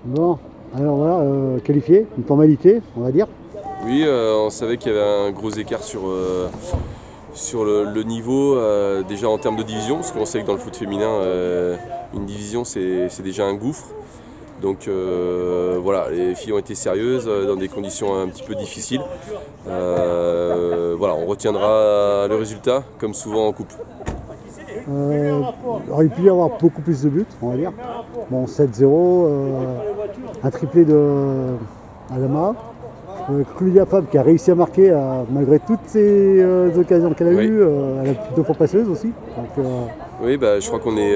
Bon, alors voilà, qualifié, une formalité, on va dire. Oui, on savait qu'il y avait un gros écart sur le niveau, déjà en termes de division, parce qu'on sait que dans le foot féminin, une division c'est déjà un gouffre. Donc voilà, les filles ont été sérieuses dans des conditions un petit peu difficiles. Voilà, on retiendra le résultat, comme souvent en coupe. Il aurait pu y avoir beaucoup plus de buts, on va dire. Bon, 7-0, un triplé de Adama. Claudia Fab qui a réussi à marquer malgré toutes ces occasions qu'elle a Oui. eues. Elle a deux fois passeuse aussi. Donc, Oui, bah, je crois qu'on est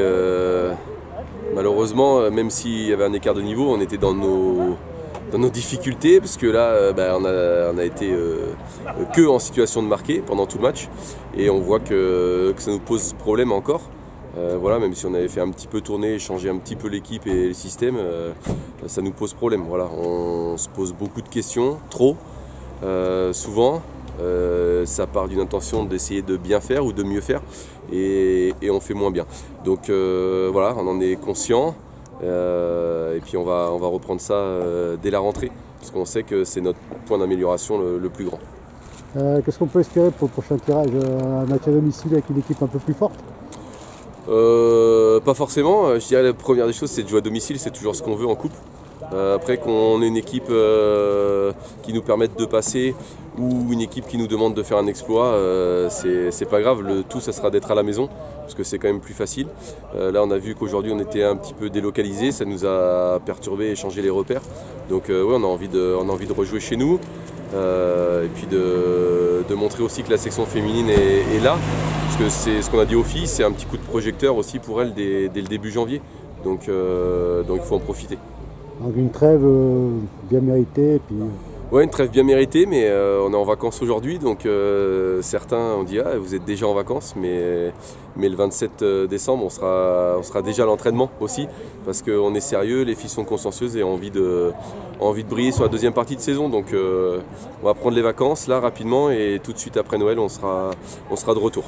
malheureusement, même s'il y avait un écart de niveau, on était dans nos difficultés, parce que là, on a été que en situation de marquer pendant tout le match, et on voit que ça nous pose problème encore. Voilà, même si on avait fait un petit peu tourner, changer un petit peu l'équipe et le système, ça nous pose problème. Voilà, on se pose beaucoup de questions, trop, souvent. Ça part d'une intention d'essayer de bien faire ou de mieux faire, et on fait moins bien. Donc voilà, on en est conscient, et puis on va reprendre ça dès la rentrée, parce qu'on sait que c'est notre point d'amélioration le plus grand. qu'est-ce qu'on peut espérer pour le prochain tirage? Un match à domicile avec une équipe un peu plus forte? Pas forcément, je dirais la première des choses c'est de jouer à domicile, c'est toujours ce qu'on veut en coupe. Après qu'on ait une équipe qui nous permette de passer ou une équipe qui nous demande de faire un exploit, c'est pas grave, le tout ça sera d'être à la maison parce que c'est quand même plus facile. Là on a vu qu'aujourd'hui on était un petit peu délocalisé, ça nous a perturbé et changé les repères. Donc ouais, on a envie de rejouer chez nous. Et puis de montrer aussi que la section féminine est là, parce que c'est ce qu'on a dit aux filles, c'est un petit coup de projecteur aussi pour elles dès le début janvier, donc il faut en profiter. Donc une trêve bien méritée. Et puis, Ouais, une trêve bien méritée, mais on est en vacances aujourd'hui, donc certains ont dit ah vous êtes déjà en vacances, mais le 27 décembre on sera déjà à l'entraînement aussi, parce qu'on est sérieux, les filles sont consciencieuses et ont envie de briller sur la deuxième partie de saison, donc on va prendre les vacances là rapidement et tout de suite après Noël on sera de retour.